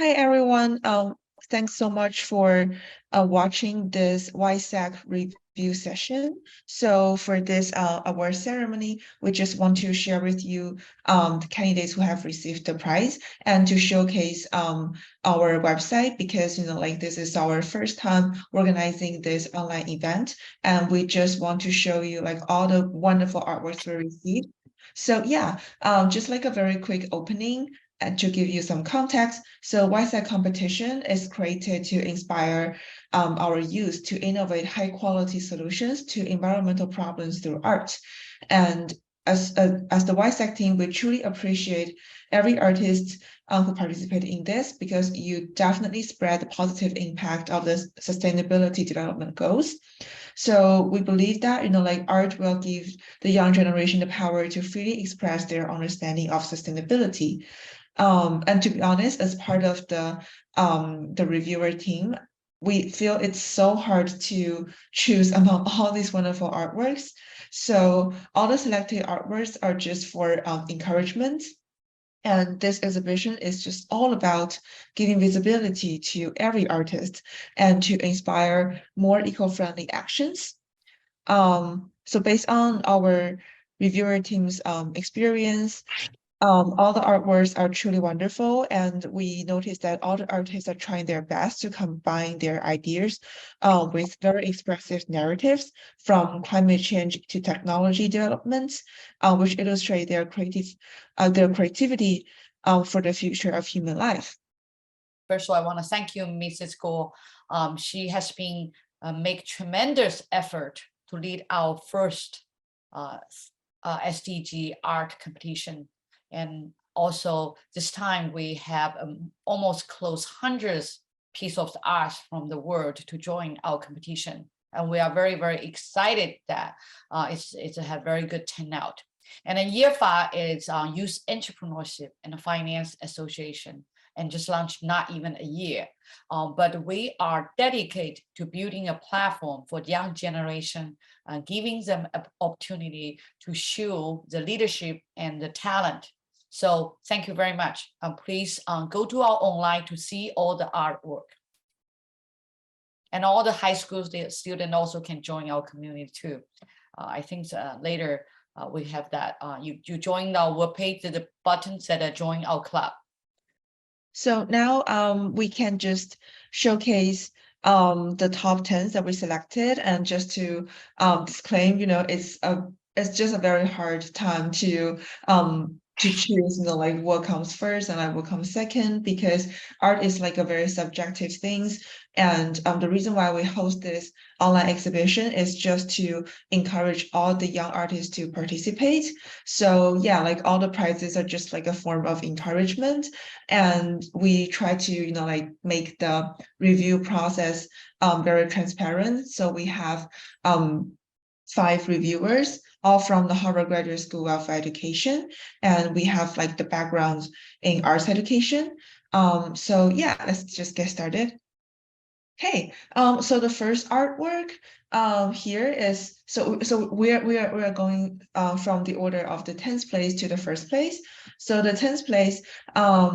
Hi everyone. Thanks so much for watching this YSAC review session. So for this award ceremony, we just want to share with you the candidates who have received the prize and to showcase our website because like this is our first time organizing this online event, and we just want to show you like all the wonderful artworks we received. So yeah, just like a very quick opening. And to give you some context, so YSAC competition is created to inspire our youth to innovate high quality solutions to environmental problems through art. And as the YSAC team, we truly appreciate every artist who participated in this because you definitely spread the positive impact of the sustainability development goals. So we believe that, like art will give the young generation the power to freely express their understanding of sustainability. And to be honest, as part of the reviewer team, we feel it's so hard to choose among all these wonderful artworks. So all the selected artworks are just for encouragement. And this exhibition is just all about giving visibility to every artist and to inspire more eco-friendly actions. So based on our reviewer team's experience, all the artworks are truly wonderful, and we noticed that all the artists are trying their best to combine their ideas with very expressive narratives from climate change to technology developments, which illustrate their creativity for the future of human life. First of all, I want to thank you, Mrs. Go. She has been make tremendous effort to lead our first uh, SDG art competition. And also this time we have almost close hundreds pieces of art from the world to join our competition. And we are very, very excited that it's a very good turnout. And then year 5 is Youth Entrepreneurship and Finance Association, and just launched not even a year. But we are dedicated to building a platform for young generation, giving them an opportunity to show the leadership and the talent. So thank you very much. Please go to our online to see all the artwork. And all the high school students also can join our community too. I think later we have that. You join our webpage, the button said join our club. So now we can just showcase the top 10s that we selected, and just to disclaim, it's just a very hard time to choose, like what comes first and like what comes second, because art is like a very subjective things. And the reason why we host this online exhibition is just to encourage all the young artists to participate. So yeah, like all the prizes are just like a form of encouragement, and we try to like make the review process very transparent. So we have 5 reviewers, all from the Harvard Graduate School of Education, and we have like the backgrounds in arts education. So yeah, let's just get started. Okay, so the first artwork here is, so we are going from the order of the 10th place to the first place. So the 10th place,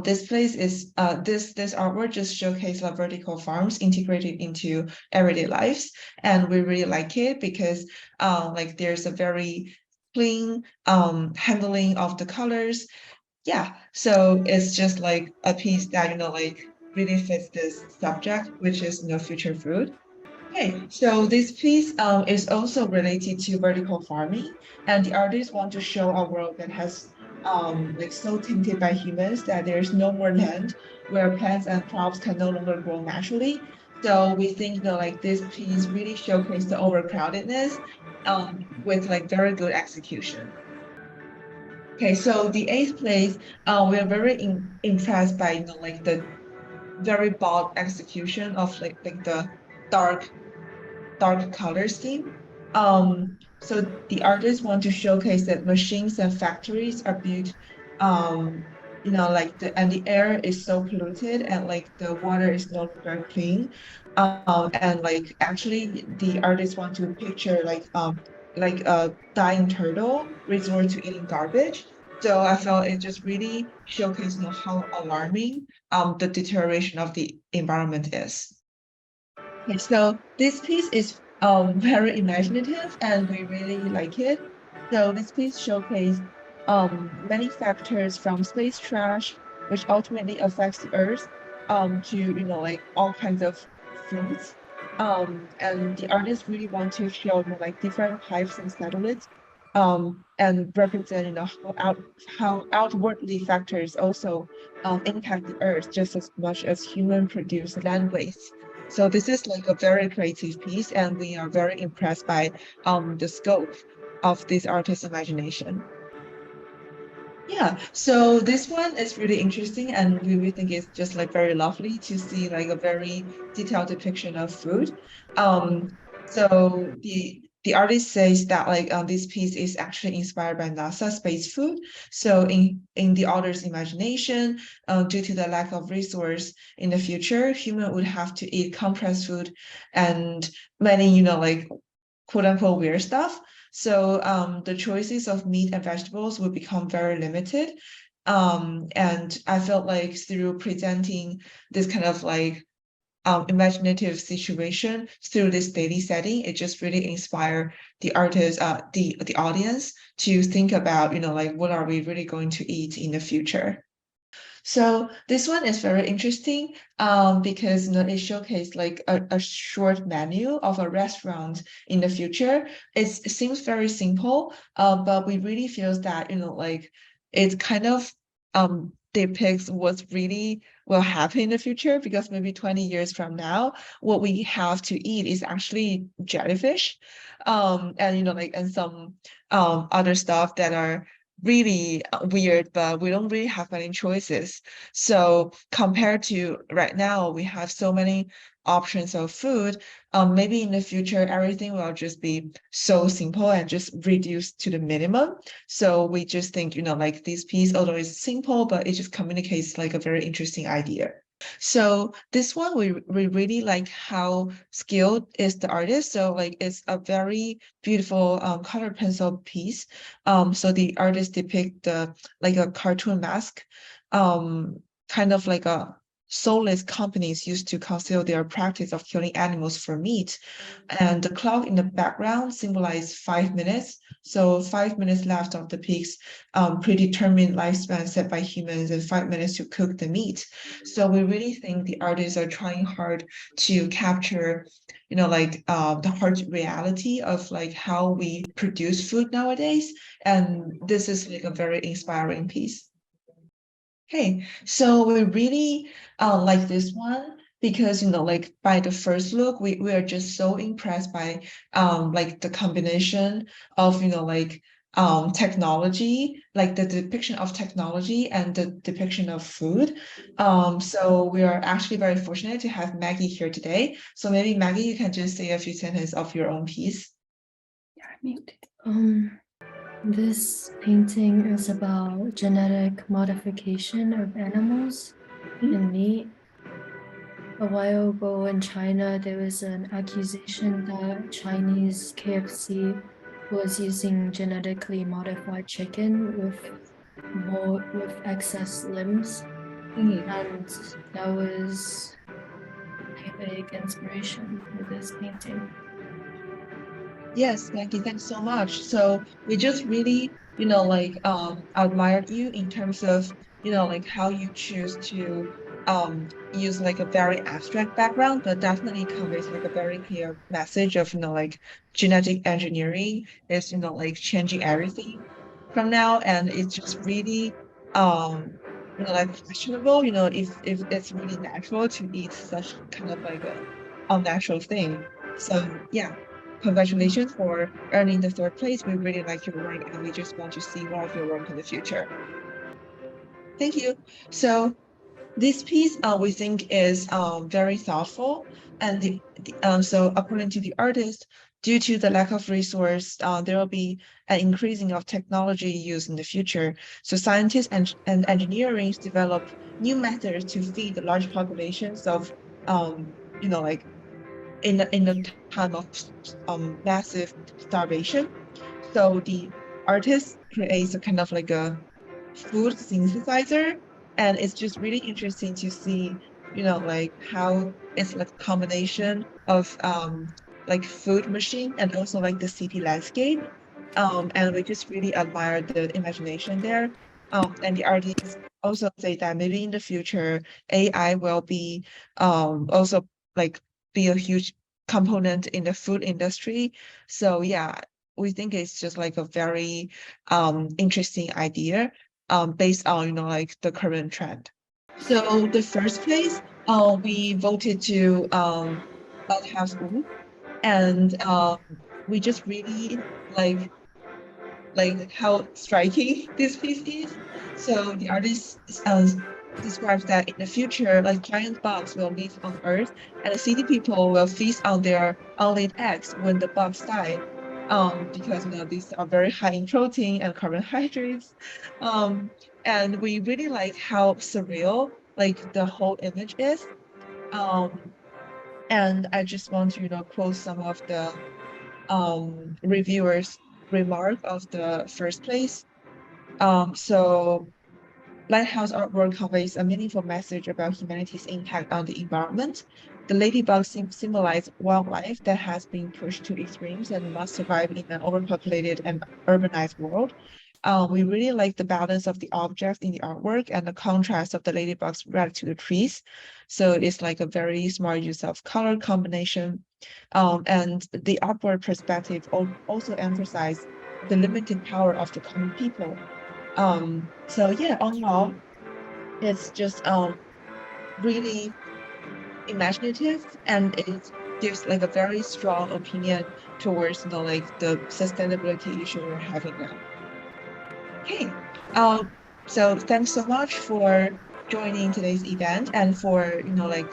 this place is this artwork just showcases the vertical farms integrated into everyday lives, and we really like it because like there's a very clean handling of the colors. Yeah, so it's just like a piece that like really fits this subject, which is future food. Okay, so this piece is also related to vertical farming, and the artists want to show a world that has like so tainted by humans that there's no more land where plants and crops can no longer grow naturally. So we think that like this piece really showcased the overcrowdedness with like very good execution. Okay, so the 8th place, we are very impressed by like the very bold execution of like the dark dark color scheme. So the artists want to showcase that machines and factories are built, like the air is so polluted, and like the water is no longer clean. And like actually the artists want to picture like a dying turtle resort to eating garbage. So I felt it just really showcased, how alarming the deterioration of the environment is. Okay, so this piece is very imaginative and we really like it. So this piece showcased many factors from space trash, which ultimately affects the Earth, to like all kinds of foods. And the artists really want to show like different types and satellites, and represent how outwardly factors also impact the Earth just as much as human produced land waste. So this is like a very creative piece, and we are very impressed by the scope of this artist's imagination. Yeah, so this one is really interesting, and we think it's just like very lovely to see like a very detailed depiction of food. So the artist says that like this piece is actually inspired by NASA space food. So in the author's imagination, due to the lack of resource in the future, human would have to eat compressed food and many like quote unquote weird stuff. So the choices of meat and vegetables would become very limited. And I felt like through presenting this kind of like imaginative situation through this daily setting, it just really inspired the artist, the audience to think about, like what are we really going to eat in the future. So this one is very interesting because it showcased like a short menu of a restaurant in the future. It seems very simple, but we really feels that like it kind of depicts what's really will happen in the future because maybe 20 years from now, what we have to eat is actually jellyfish, and like and some other stuff that are really weird, but we don't really have many choices. So compared to right now, we have so many options of food. Maybe in the future, everything will just be so simple and just reduced to the minimum. So we just think, like this piece, although it's simple, but it just communicates like a very interesting idea. So this one we really like how skilled is the artist. So like it's a very beautiful color pencil piece. So the artist depict the like a cartoon mask, kind of like a soulless companies used to conceal their practice of killing animals for meat. And the clock in the background symbolized 5 minutes. So 5 minutes left of the pig's predetermined lifespan set by humans and 5 minutes to cook the meat. So we really think the artists are trying hard to capture, like the hard reality of like how we produce food nowadays. And this is like a very inspiring piece. Okay, so we really like this one because like by the first look, we are just so impressed by like the combination of like technology, like the depiction of technology and the depiction of food. So we are actually very fortunate to have Maggie here today. So maybe Maggie, you can just say a few sentences of your own piece. Yeah, I muted. This painting is about genetic modification of animals and meat. A while ago in China, there was an accusation that Chinese KFC was using genetically modified chicken with excess limbs, Mhm. and that was a big inspiration for this painting. Yes, Maggie, thanks so much. So we just really, like admired you in terms of, like how you choose to use like a very abstract background, but definitely conveys like a very clear message of, like genetic engineering is, like changing everything from now. And it's just really like questionable, if it's really natural to eat such kind of like a unnatural thing. So yeah. Congratulations for earning the third place. We really like your work and we just want to see more of your work in the future. Thank you. So this piece we think is very thoughtful and so according to the artist, due to the lack of resource, there will be an increasing of technology use in the future. So scientists and engineering develop new methods to feed the large populations of like in the time of massive starvation. So the artist creates a kind of like a food synthesizer, and it's just really interesting to see, like how it's like a combination of like food machine and also like the city landscape. And we just really admire the imagination there. And the artists also say that maybe in the future AI will be also like be a huge component in the food industry. So yeah, we think it's just like a very interesting idea based on like the current trend. So the first place, we voted to Lighthouse Wu, and we just really like how striking this piece is. So the artist describes that in the future, like giant bugs will live on Earth, and the city people will feast on their unlaid eggs when the bugs die. Because these are very high in protein and carbohydrates. Um, and we really like how surreal like the whole image is. Um, and I just want to quote some of the reviewers' remark of the first place. So Lighthouse artwork conveys a meaningful message about humanity's impact on the environment. The ladybugs symbolize wildlife that has been pushed to extremes and must survive in an overpopulated and urbanized world. We really like the balance of the objects in the artwork and the contrast of the ladybugs relative to the trees. So it's like a very smart use of color combination. And the upward perspective also emphasize the limited power of the common people. So yeah, all in all, it's just really imaginative, and it gives like a very strong opinion towards like the sustainability issue we're having now. Okay. So thanks so much for joining today's event and for like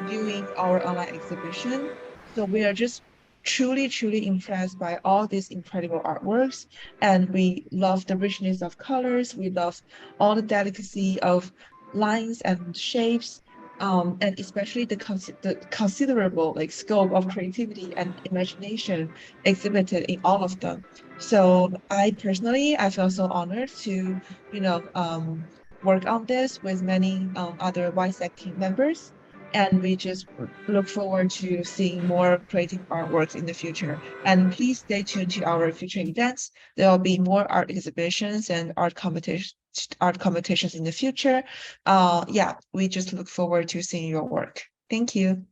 viewing our online exhibition. So we are just truly, truly impressed by all these incredible artworks. And we love the richness of colors. We love all the delicacy of lines and shapes. And especially the considerable like scope of creativity and imagination exhibited in all of them. So I feel so honored to, work on this with many other YSAC team members, and we just look forward to seeing more creative artworks in the future. And please stay tuned to our future events. There will be more art exhibitions and art competitions in the future. Yeah, we just look forward to seeing your work. Thank you.